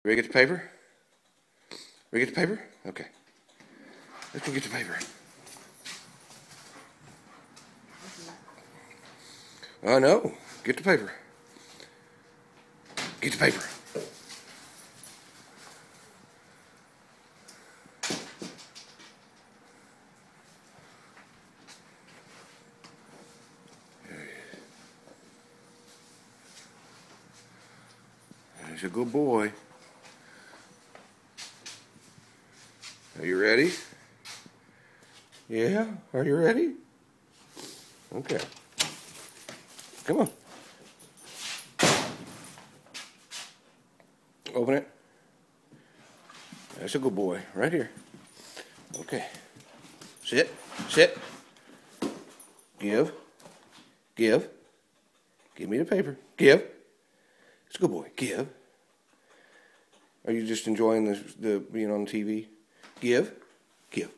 Ready to get the paper? Ready to get the paper? Okay. Let's go get the paper. Oh no. Get the paper. Get the paper. He's a good boy. Are you ready? Yeah? Are you ready? Okay. Come on. Open it. That's a good boy. Right here. Okay. Sit. Sit. Give. Give. Give me the paper. Give. It's a good boy. Give. Are you just enjoying the being on TV? Give. Give.